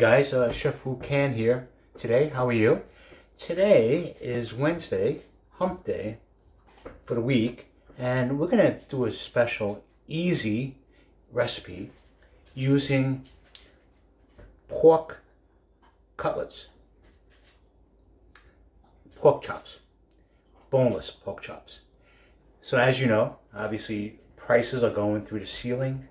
guys, Chef Wu Can here. Today, how are you? Today is Wednesday, hump day for the week, and we're going to do a special, easy recipe using pork cutlets, pork chops, boneless pork chops. So as you know, obviously prices are going through the ceiling,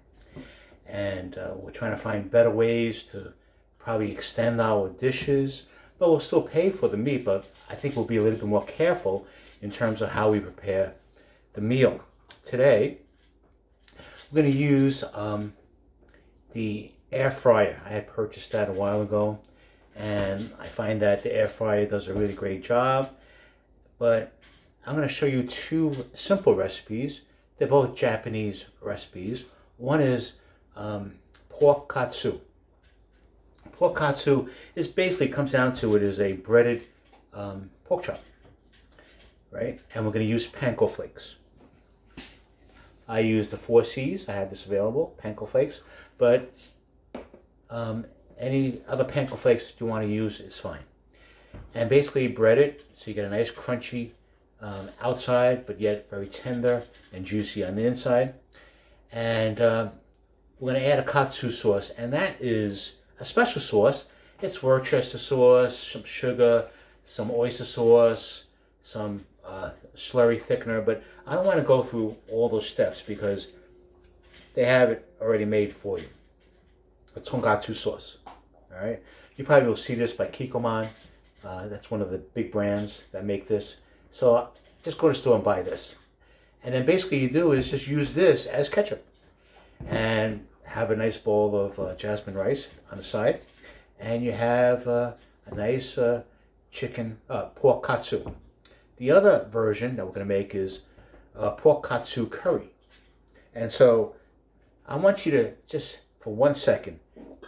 and we're trying to find better ways to probably extend our dishes, but we'll still pay for the meat, but I think we'll be a little bit more careful in terms of how we prepare the meal. Today, we're going to use the air fryer. I had purchased that a while ago, and I find that the air fryer does a really great job, but I'm going to show you two simple recipes. They're both Japanese recipes. One is pork katsu. Pork katsu is basically, comes down to it, is a breaded pork chop, right? And we're going to use panko flakes. I use the 4Cs. I have this available, panko flakes, but any other panko flakes that you want to use is fine. And basically bread it so you get a nice crunchy outside, but yet very tender and juicy on the inside. And we're going to add a katsu sauce, and that is a special sauce. It's Worcester sauce, some sugar, some oyster sauce, some slurry thickener, but I don't want to go through all those steps because they have it already made for you. A tonkatsu sauce. All right, you probably will see this by Kikkoman. That's one of the big brands that make this. So just go to the store and buy this. And then basically you do is just use this as ketchup. And have a nice bowl of jasmine rice on the side. And you have a nice pork katsu. The other version that we're going to make is pork katsu curry. And so I want you to just, for 1 second,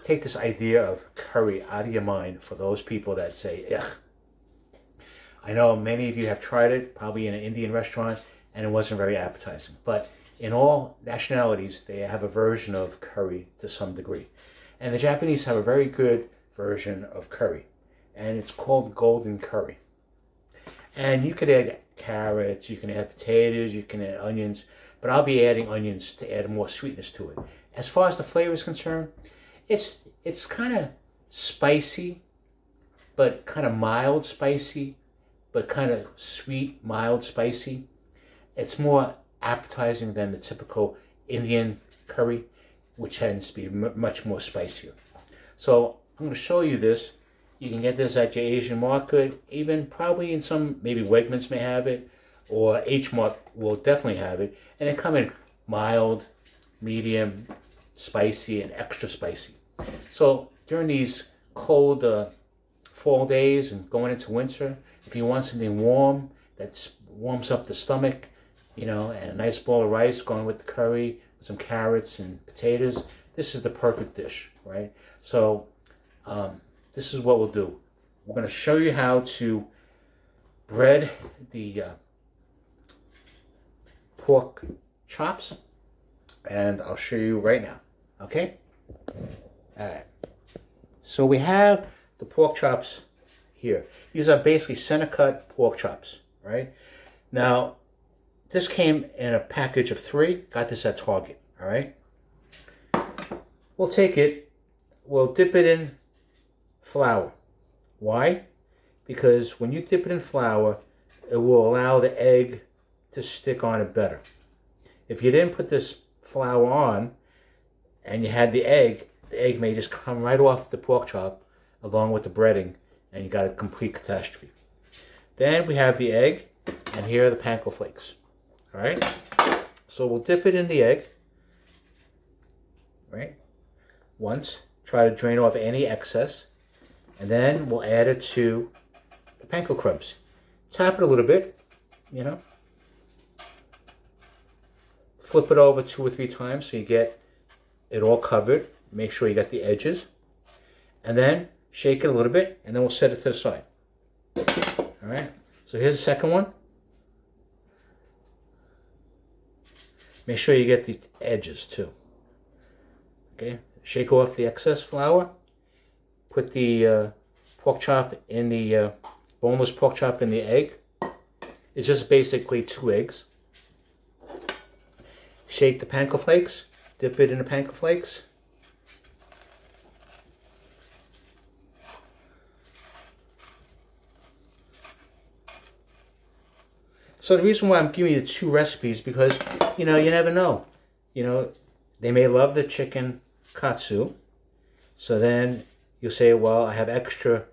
take this idea of curry out of your mind for those people that say, ugh. I know many of you have tried it, probably in an Indian restaurant, and it wasn't very appetizing. But in all nationalities, they have a version of curry to some degree. And the Japanese have a very good version of curry. And it's called golden curry. And you could add carrots, you can add potatoes, you can add onions. But I'll be adding onions to add more sweetness to it. As far as the flavor is concerned, it's kind of spicy, but kind of mild spicy, but kind of sweet, mild spicy. It's more appetizing than the typical Indian curry, which tends to be much more spicier. So I'm going to show you this. You can get this at your Asian market, even probably in some, maybe Wegmans may have it, or H Mart will definitely have it. And they come in mild, medium, spicy, and extra spicy. So during these cold fall days and going into winter, if you want something warm that warms up the stomach, you know, and a nice bowl of rice going with the curry, with some carrots and potatoes, this is the perfect dish, right? So this is what we'll do. We're going to show you how to bread the pork chops, and I'll show you right now, okay? All right. So we have the pork chops here. These are basically center cut pork chops, right? Now, this came in a package of 3. Got this at Target, all right? We'll take it, we'll dip it in flour. Why? Because when you dip it in flour, it will allow the egg to stick on it better. If you didn't put this flour on and you had the egg may just come right off the pork chop along with the breading, and you got a complete catastrophe. Then we have the egg, and here are the panko flakes. All right, so we'll dip it in the egg, right? Once, try to drain off any excess, and then we'll add it to the panko crumbs. Tap it a little bit, you know. Flip it over 2 or 3 times so you get it all covered. Make sure you got the edges, and then shake it a little bit, and then we'll set it to the side. All right, so here's the second one. Make sure you get the edges too. Okay, shake off the excess flour, put the pork chop in the boneless pork chop in the egg. It's just basically 2 eggs. Shake the panko flakes, dip it in the panko flakes. So the reason why I'm giving you 2 recipes because, you know, you never know. You know, they may love the chicken katsu. So then you'll say, well, I have extra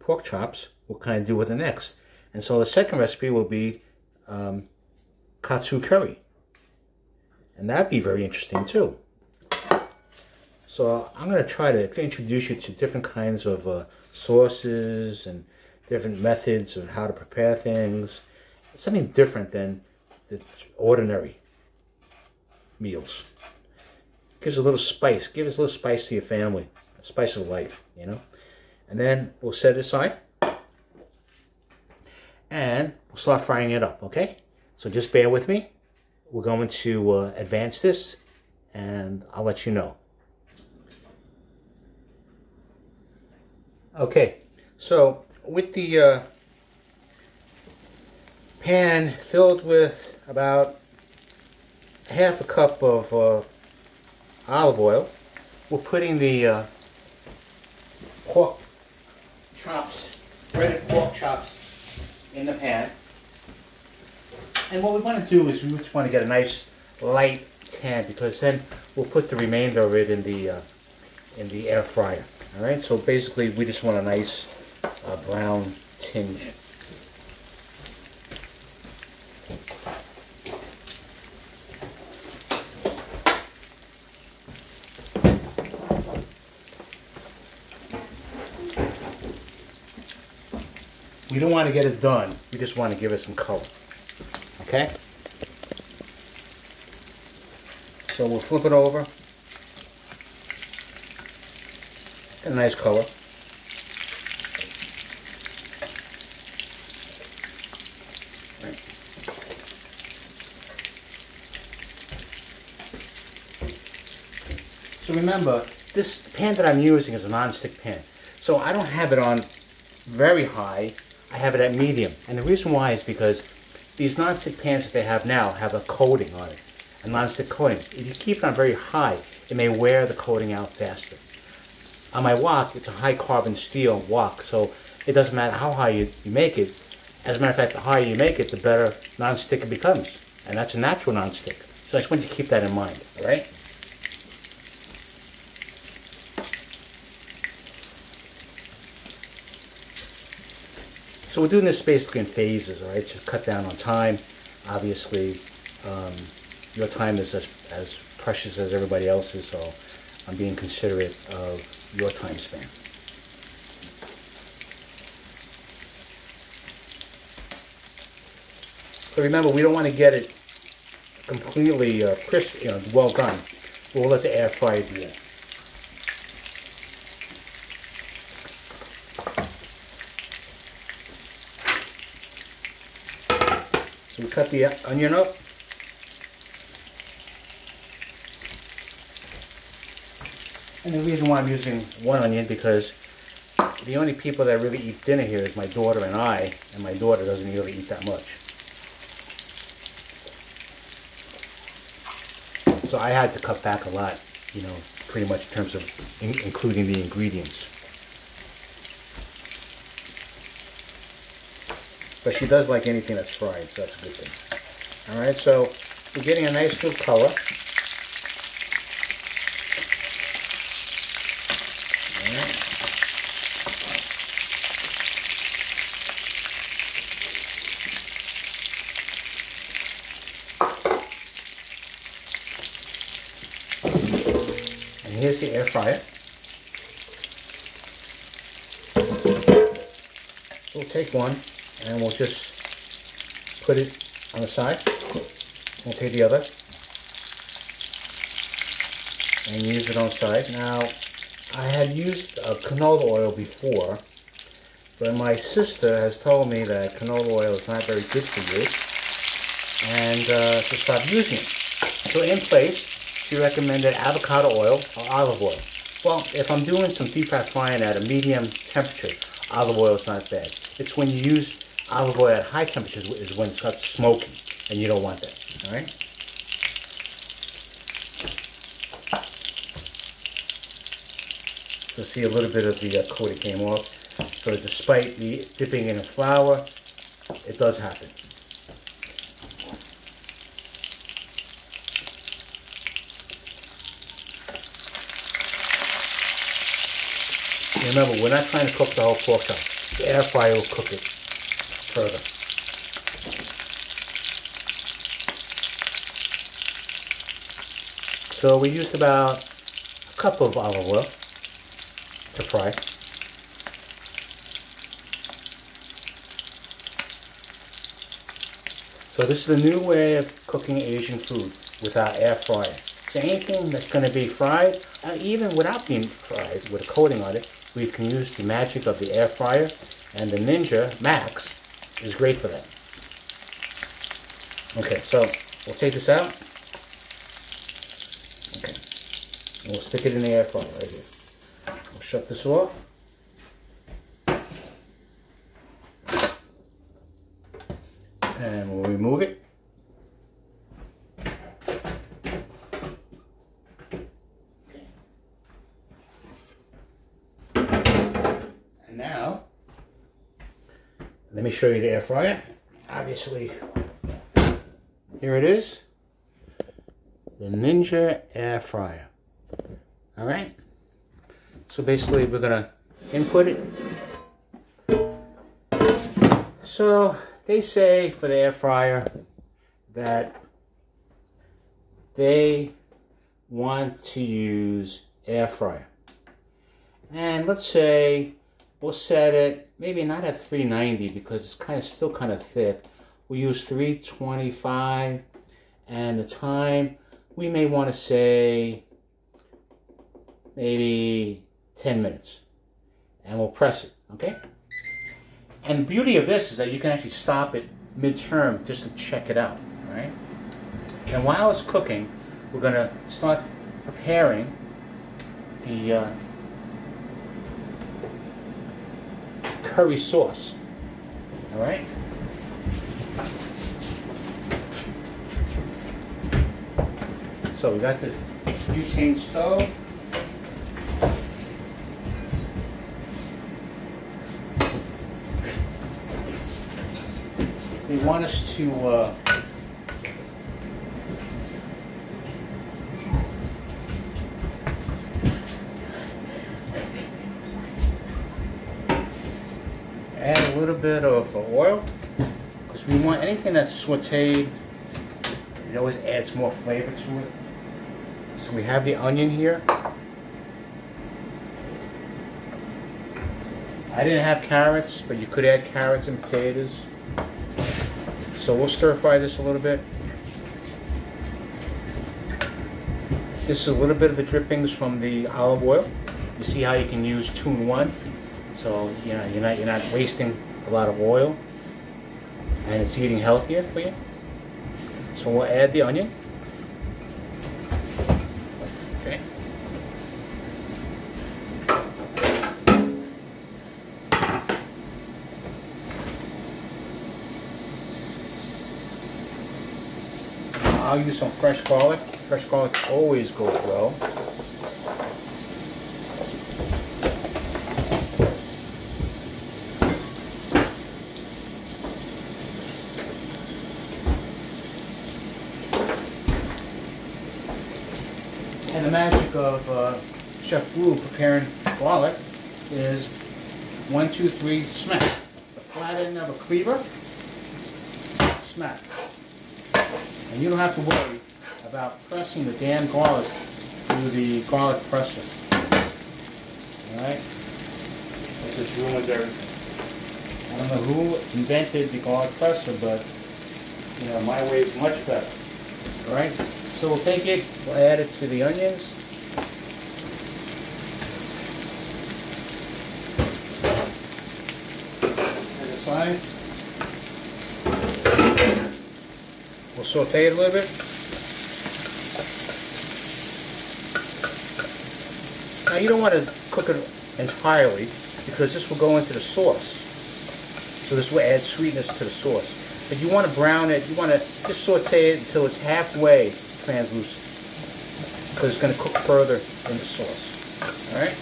pork chops. What can I do with the next? And so the second recipe will be katsu curry. And that'd be very interesting too. So I'm going to try to introduce you to different kinds of sauces and different methods of how to prepare things. Something different than the ordinary meals. Gives a little spice. Gives a little spice to your family. A spice of life, you know. And then we'll set it aside. And we'll start frying it up, okay? So just bear with me. We're going to advance this, and I'll let you know. Okay, so with the pan filled with about half a cup of olive oil, we're putting the pork chops, breaded pork chops in the pan. And what we want to do is we just want to get a nice light tan, because then we'll put the remainder of it in the air fryer. All right, so basically we just want a nice brown tinge. We don't want to get it done. We just want to give it some color. Okay? So we'll flip it over. Got a nice color. Right. So remember, this pan that I'm using is a non-stick pan. So I don't have it on very high. I have it at medium. And the reason why is because these non-stick pans that they have now have a coating on it, a non-stick coating. If you keep it on very high, it may wear the coating out faster. On my wok, it's a high carbon steel wok, so it doesn't matter how high you make it. As a matter of fact, the higher you make it, the better non-stick it becomes. And that's a natural non-stick. So I just want you to keep that in mind, all right? So we're doing this basically in phases, all right, to cut down on time. Obviously, your time is as precious as everybody else's, so I'm being considerate of your time span. So remember, we don't want to get it completely crisp, well done. We'll let the air fryer do that. So we cut the onion up. And the reason why I'm using one onion, because the only people that really eat dinner here is my daughter and I, and my daughter doesn't really eat that much. So I had to cut back a lot, pretty much in terms of including the ingredients. But she does like anything that's fried, so that's a good thing. Alright, so we're getting a nice good color. Alright. And here's the air fryer. So we'll take one, and we'll just put it on the side. We'll take the other and use it on the side. Now, I had used canola oil before, but my sister has told me that canola oil is not very good for you, and to stop using it. So in place, she recommended avocado oil or olive oil. Well, if I'm doing some deep fat frying at a medium temperature, olive oil is not bad. It's when you use olive oil at high temperatures is when it starts smoking, and you don't want that, all right? So see a little bit of the coating came off. So despite the dipping in the flour, it does happen. Remember, we're not trying to cook the whole pork chop. The air fryer will cook it further. So we used about a cup of olive oil to fry. So this is the new way of cooking Asian food with our air fryer. So anything that's going to be fried, even without being fried, with a coating on it, we can use the magic of the air fryer, and the Ninja Max is great for that. Okay, so we'll take this out. Okay, and we'll stick it in the air fryer right here. We'll shut this off. And we'll remove it. And now, let me show you the air fryer. Obviously, here it is. The Ninja air fryer. All right. So basically, we're gonna input it. So they say for the air fryer that they want to use air fryer. And let's say we'll set it maybe not at 390 because it's still kind of thick. We use 325, and the time we may want to say maybe 10 minutes, and we'll press it, okay? And the beauty of this is that you can actually stop it mid-term just to check it out, all right? And while it's cooking, we're going to start preparing the curry sauce, all right? So we got the butane stove. They want us to add a little bit of oil, because we want anything that's sauteed, it always adds more flavor to it. So we have the onion here. I didn't have carrots, but you could add carrots and potatoes. So we'll stir fry this a little bit. This is a little bit of the drippings from the olive oil. You see how you can use 2 in 1. So you know you're not wasting a lot of oil, and it's eating healthier for you. So we'll add the onion. Okay. I'll use some fresh garlic. Fresh garlic always goes well. And the magic of Chef Wu preparing garlic is 1, 2, 3, smack. The flat end of a cleaver, smack. And you don't have to worry about pressing the damn garlic through the garlic presser. Alright? That just ruins everything. I don't know who invented the garlic presser, but you know, my way is much better. Alright? So we'll take it, we'll add it to the onions. Set it aside. We'll saute it a little bit. Now you don't want to cook it entirely because this will go into the sauce. So this will add sweetness to the sauce. But you want to brown it, you want to just saute it until it's halfway translucent, because it's going to cook further in the sauce. Alright?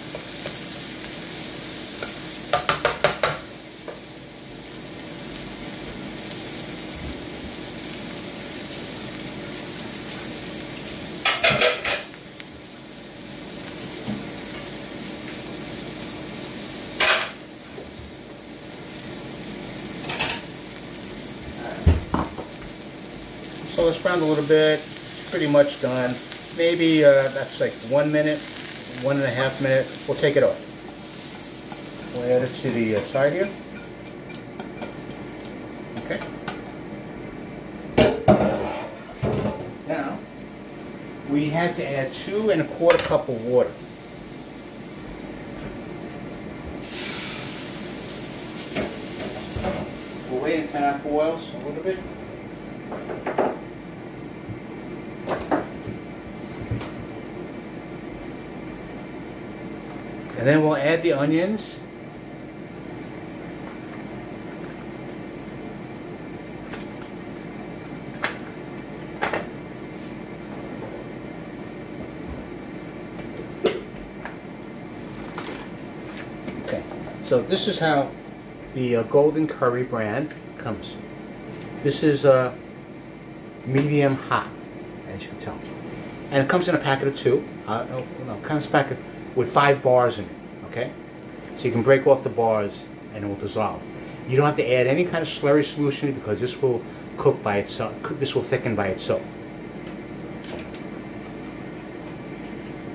So it's browned a little bit, it's pretty much done. Maybe that's like 1 minute, 1.5 minutes. We'll take it off. We'll add it to the side here. Okay. Now, we had to add 2 1/4 cup of water. We'll wait until that boils a little bit. And then we'll add the onions. Okay, so this is how the Golden Curry brand comes. This is medium hot, as you can tell. And it comes in a packet of 2. It comes in a packet with 5 bars in it, okay? So you can break off the bars and it will dissolve. You don't have to add any kind of slurry solution because this will cook by itself. This will thicken by itself.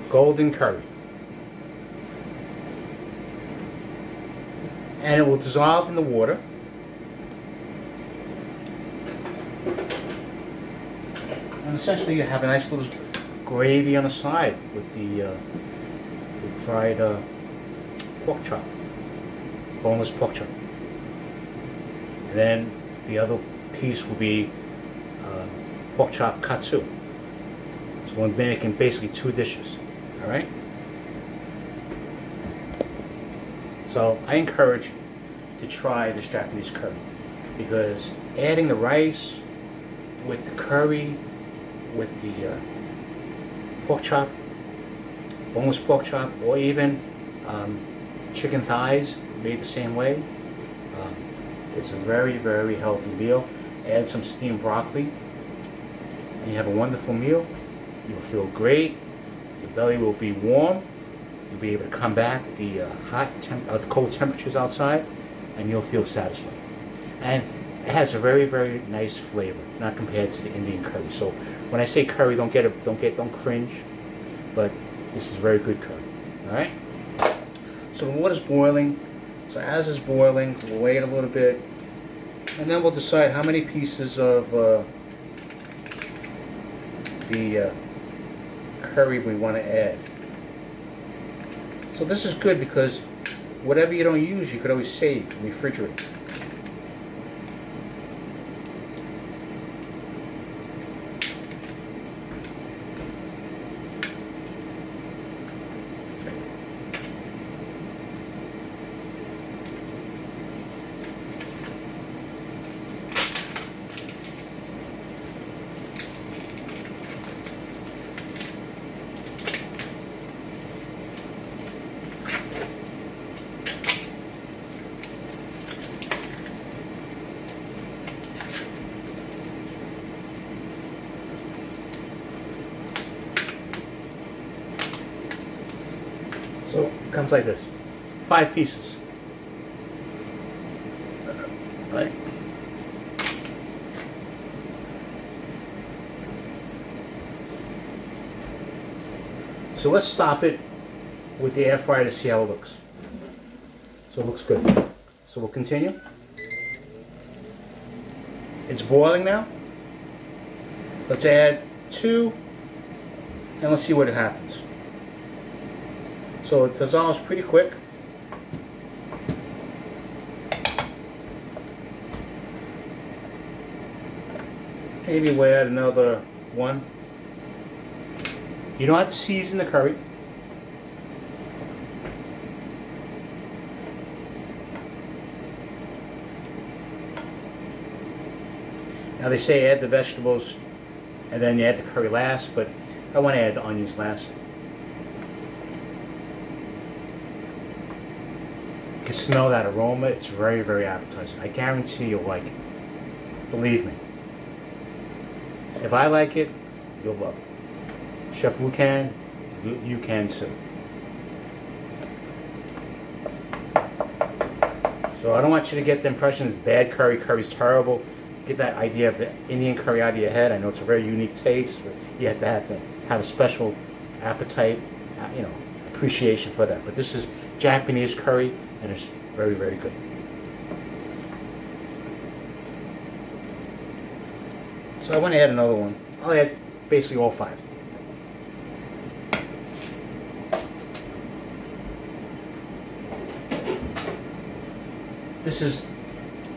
Golden Curry. And it will dissolve in the water. And essentially you have a nice little gravy on the side with the fried pork chop, boneless pork chop. And then the other piece will be pork chop katsu. So we're making basically 2 dishes, all right? So I encourage you to try this Japanese curry because adding the rice with the curry, with the pork chop, boneless pork chop, or even chicken thighs made the same way. It's a very, very healthy meal. Add some steamed broccoli and you have a wonderful meal. You'll feel great. Your belly will be warm. You'll be able to combat the cold temperatures outside, and you'll feel satisfied. And it has a very, very nice flavor, not compared to the Indian curry. So when I say curry, don't cringe, but this is very good curry. All right. So the water's boiling. So as it's boiling, we'll wait a little bit, and then we'll decide how many pieces of the curry we want to add. So this is good because whatever you don't use, you could always save and refrigerate. So it comes like this, 5 pieces, right? So let's stop it with the air fryer to see how it looks. So it looks good. So we'll continue. It's boiling now. Let's add 2 and let's see what happens. So it dissolves pretty quick. Maybe we'll add another 1. You don't have to season the curry. Now they say add the vegetables and then you add the curry last, but I want to add the onions last. You can smell that aroma. It's very, very appetizing. I guarantee you'll like it. Believe me. If I like it, you'll love it. Chef Wu can, you can too. So I don't want you to get the impression it's bad curry, curry's terrible. Get that idea of the Indian curry out of your head. I know it's a very unique taste. You have to have a special appetite, you know, appreciation for that. But this is Japanese curry, and it's very, very good. So I want to add another one. I'll add basically all 5. This is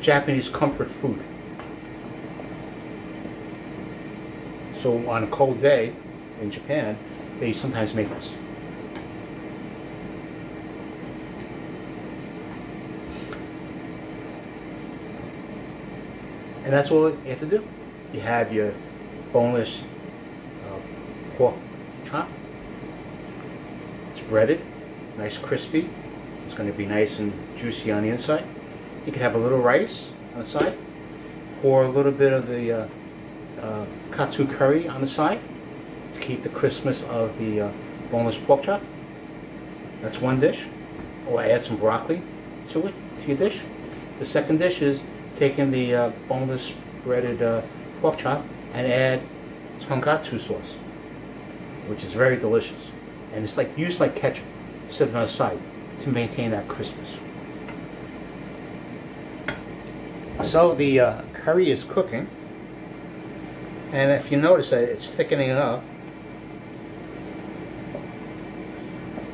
Japanese comfort food. So on a cold day in Japan, they sometimes make this. And that's all you have to do. You have your boneless pork chop. It's breaded, nice crispy. It's going to be nice and juicy on the inside. You can have a little rice on the side. Pour a little bit of the katsu curry on the side to keep the crispness of the boneless pork chop. That's one dish. Or add some broccoli to it, to your dish. The second dish is taking the boneless breaded pork chop and add tonkatsu sauce, which is very delicious. And it's like used like ketchup, set it on the side to maintain that crispness. So the curry is cooking, and if you notice that it's thickening up,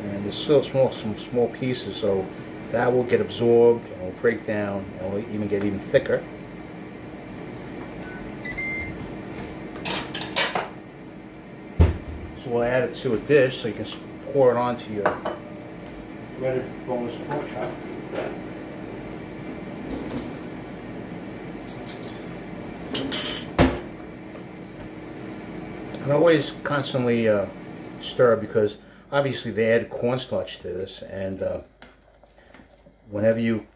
and there's still some small pieces, so that will get absorbed and will break down and will even get even thicker. So we'll add it to a dish so you can pour it onto your breaded boneless pork chop. And always constantly stir, because obviously they added cornstarch to this, and whenever you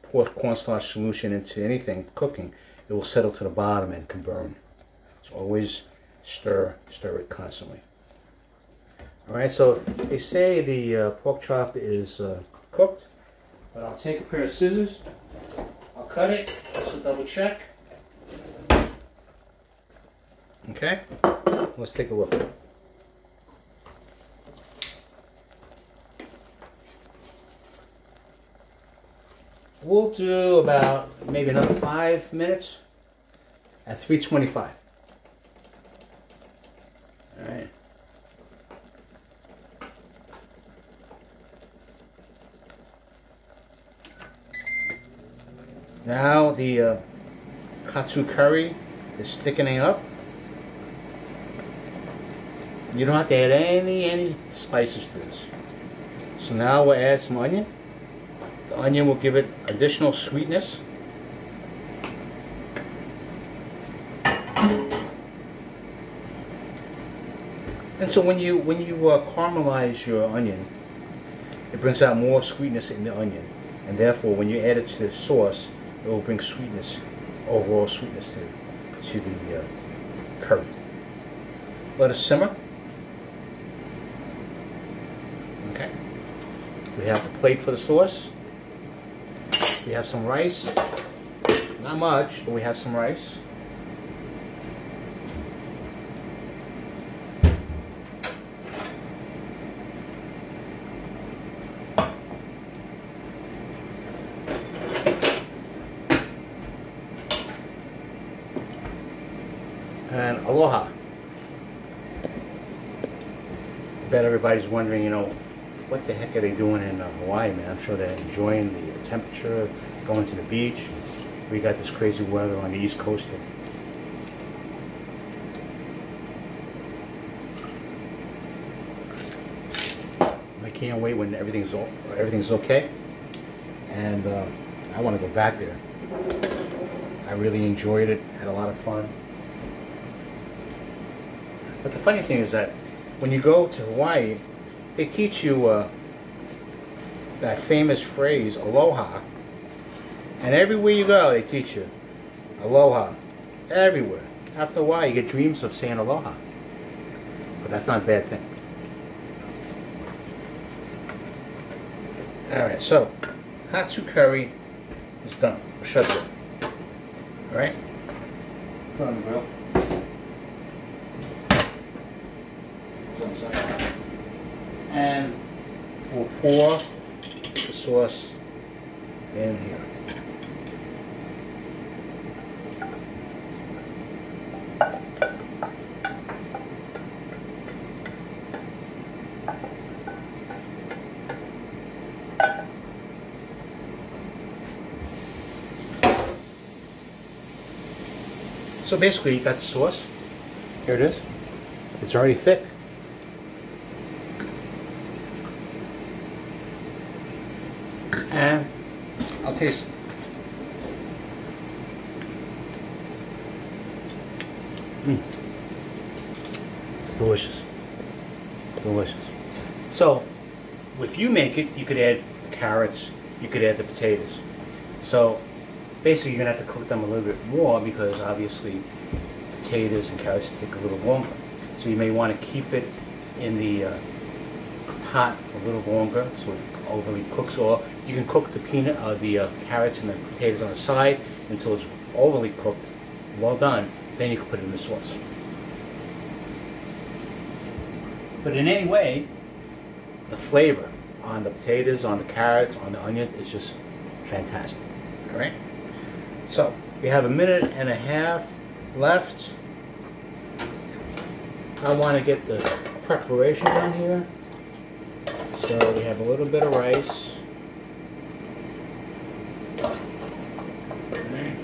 pour cornstarch solution into anything cooking, it will settle to the bottom and can burn. So always stir it constantly. Alright, so they say the pork chop is cooked, but I'll take a pair of scissors, I'll cut it, just to double check. Okay, let's take a look. We'll do about maybe another 5 minutes at 325. All right. Now the katsu curry is thickening up. You don't have to add any spices to this. So now we'll add some onion. The onion will give it additional sweetness. And so when you caramelize your onion, it brings out more sweetness in the onion, and therefore when you add it to the sauce, it will bring sweetness, overall sweetness to the curry. Let it simmer. Okay. We have the plate for the sauce. We have some rice. Not much, but we have some rice. And aloha. I bet everybody's wondering, you know, what the heck are they doing in Hawaii, man? I'm sure they're enjoying the temperature, going to the beach. We got this crazy weather on the East Coast here. I can't wait when everything's okay. And I want to go back there. I really enjoyed it, had a lot of fun. But the funny thing is that when you go to Hawaii, they teach you that famous phrase, aloha. And everywhere you go, they teach you aloha. Everywhere. After a while, you get dreams of saying aloha. But that's not a bad thing. Alright, so katsu curry is done. We'll shut it. Alright? Put on the grill. And we'll pour the sauce in here. So basically, you got the sauce. Here it is. It's already thick. And I'll taste it. It's delicious. Delicious. So, if you make it, you could add carrots, you could add the potatoes. So, basically you're going to have to cook them a little bit more because obviously potatoes and carrots take a little longer. So you may want to keep it in the pot a little longer so it overly cooks, or you can cook the carrots and the potatoes on the side until it's overly cooked, well done, then you can put it in the sauce. But in any way, the flavor on the potatoes, on the carrots, on the onions is just fantastic. Alright? So, we have 1.5 minutes left. I want to get the preparation done here. So we have a little bit of rice. Okay.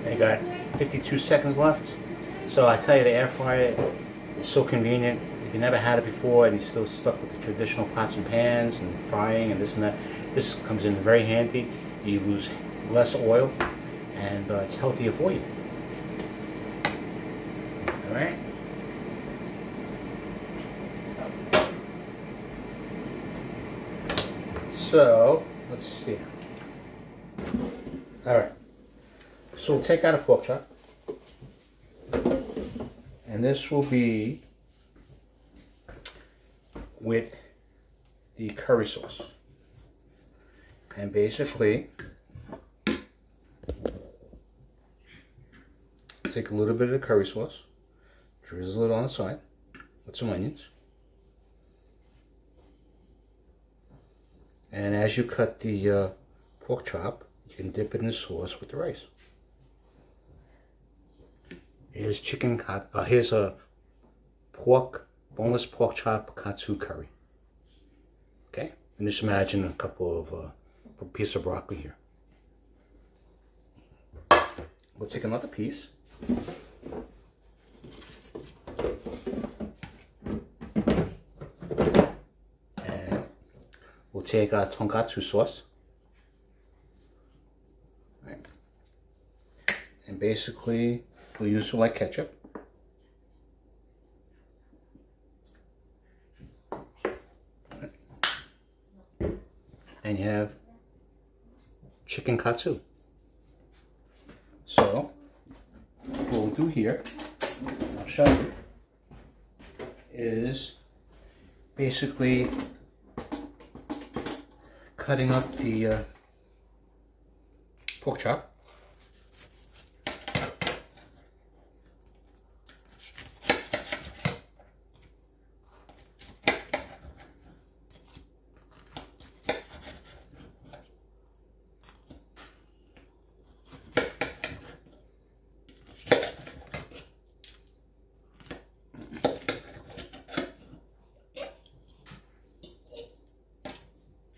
I got 52 seconds left. So I tell you, the air fryer is so convenient. If you never had it before and you're still stuck with the traditional pots and pans and frying and this and that, this comes in very handy. You lose less oil and it's healthier for you. Alright? So, let's see. Alright. So we'll take out a pork chop. And this will be with the curry sauce. And basically, take a little bit of the curry sauce, drizzle it on the side with some onions. And as you cut the pork chop, you can dip it in the sauce with the rice. Here's here's a boneless pork chop katsu curry. Okay, and just imagine a couple of a piece of broccoli here. We'll take another piece. And we'll take our tonkatsu sauce. Right. And basically, we'll use it like ketchup. And you have chicken katsu. So, what we'll do here, I'll show you, is basically cutting up the pork chop.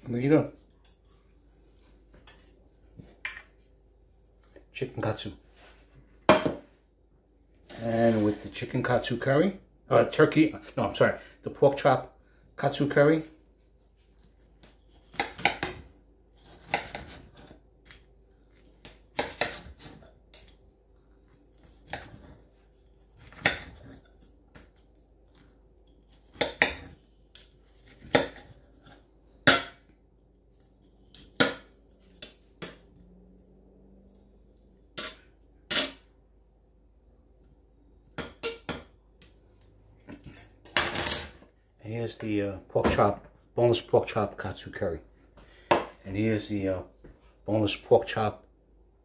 There you go. chicken katsu. And with the chicken katsu curry, the pork chop katsu curry. And here's the boneless pork chop katsu curry. And here's the boneless pork chop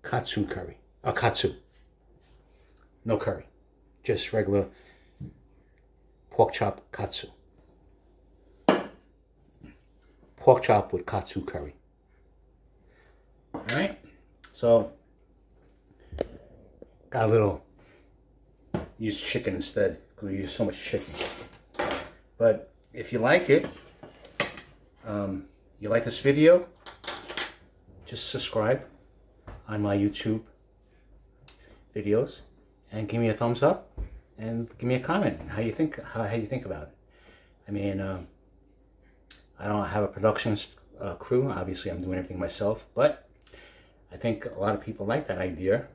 katsu curry. Katsu. No curry. Just regular pork chop katsu. Pork chop with katsu curry. Alright? So, got a little, use chicken instead, because we use so much chicken. But if you like it, you like this video, just subscribe on my YouTube videos and give me a thumbs up and give me a comment how you think about it. I mean, I don't have a production crew. Obviously, I'm doing everything myself, but I think a lot of people like that idea.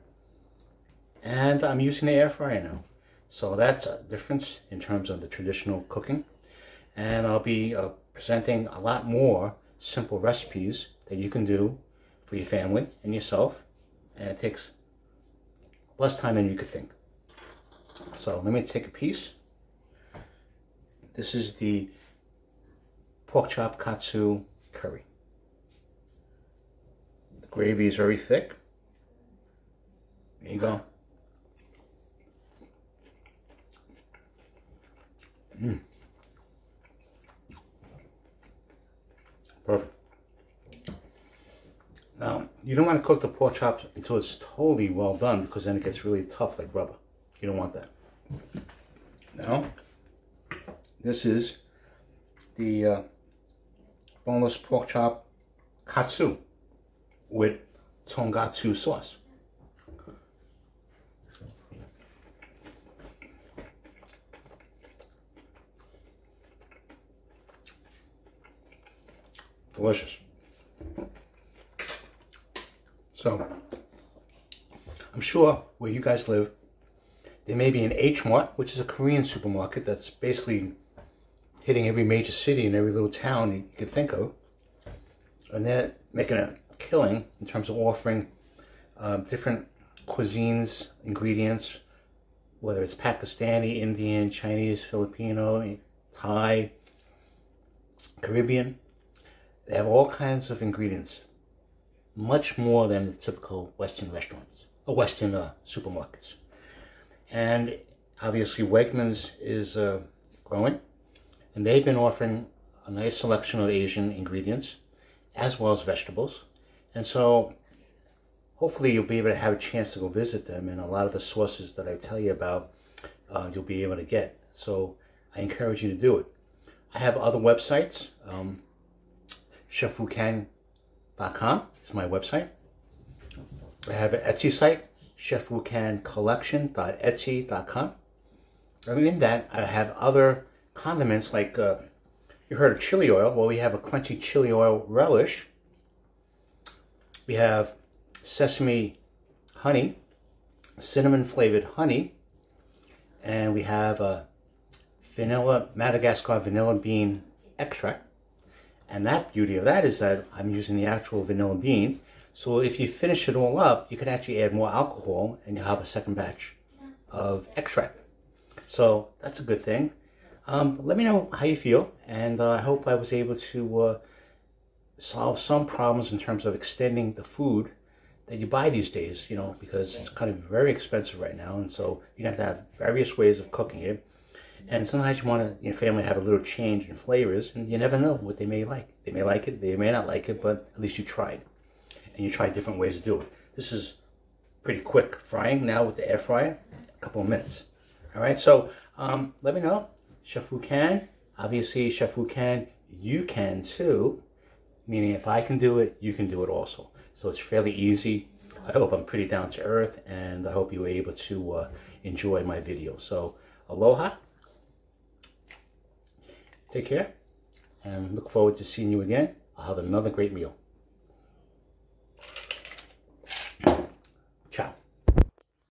And I'm using the air fryer now, so that's a difference in terms of the traditional cooking. And I'll be presenting a lot more simple recipes that you can do for your family and yourself, and it takes less time than you could think. So let me take a piece. This is the pork chop katsu curry. The gravy is very thick. There you go. Perfect. Now, you don't want to cook the pork chops until it's totally well done, because then it gets really tough like rubber. You don't want that. Now, this is the boneless pork chop katsu with tonkatsu sauce. Delicious. So, I'm sure where you guys live, there may be an H Mart, which is a Korean supermarket that's basically hitting every major city and every little town you could think of. And they're making a killing in terms of offering different cuisines, ingredients, whether it's Pakistani, Indian, Chinese, Filipino, Thai, Caribbean. They have all kinds of ingredients, much more than the typical Western restaurants, or Western supermarkets. And obviously Wegmans is growing, and they've been offering a nice selection of Asian ingredients, as well as vegetables. And so hopefully you'll be able to have a chance to go visit them, and a lot of the sources that I tell you about, you'll be able to get. So I encourage you to do it. I have other websites. ChefWuKang.com is my website. I have an Etsy site, ChefWuKangCollection.etsy.com. And in that, I have other condiments like, you heard of chili oil. Well, we have a crunchy chili oil relish. We have sesame honey, cinnamon flavored honey, and we have Madagascar vanilla bean extract. And that beauty of that is that I'm using the actual vanilla bean. So if you finish it all up, you can actually add more alcohol and you'll have a second batch of extract. So that's a good thing. Let me know how you feel, and I hope I was able to solve some problems in terms of extending the food that you buy these days, you know, because it's kind of very expensive right now, and so you have to have various ways of cooking it. And sometimes you want your family to have a little change in flavors, and you never know what they may like. They may like it, they may not like it, but at least you tried. And you tried different ways to do it. This is pretty quick frying now with the air fryer, a couple of minutes. All right, so let me know. Chef Wu can, obviously Chef Wu can, you can too. Meaning if I can do it, you can do it also. So it's fairly easy. I hope I'm pretty down to earth, and I hope you were able to enjoy my video. So, aloha, take care, and look forward to seeing you again. I'll have another great meal.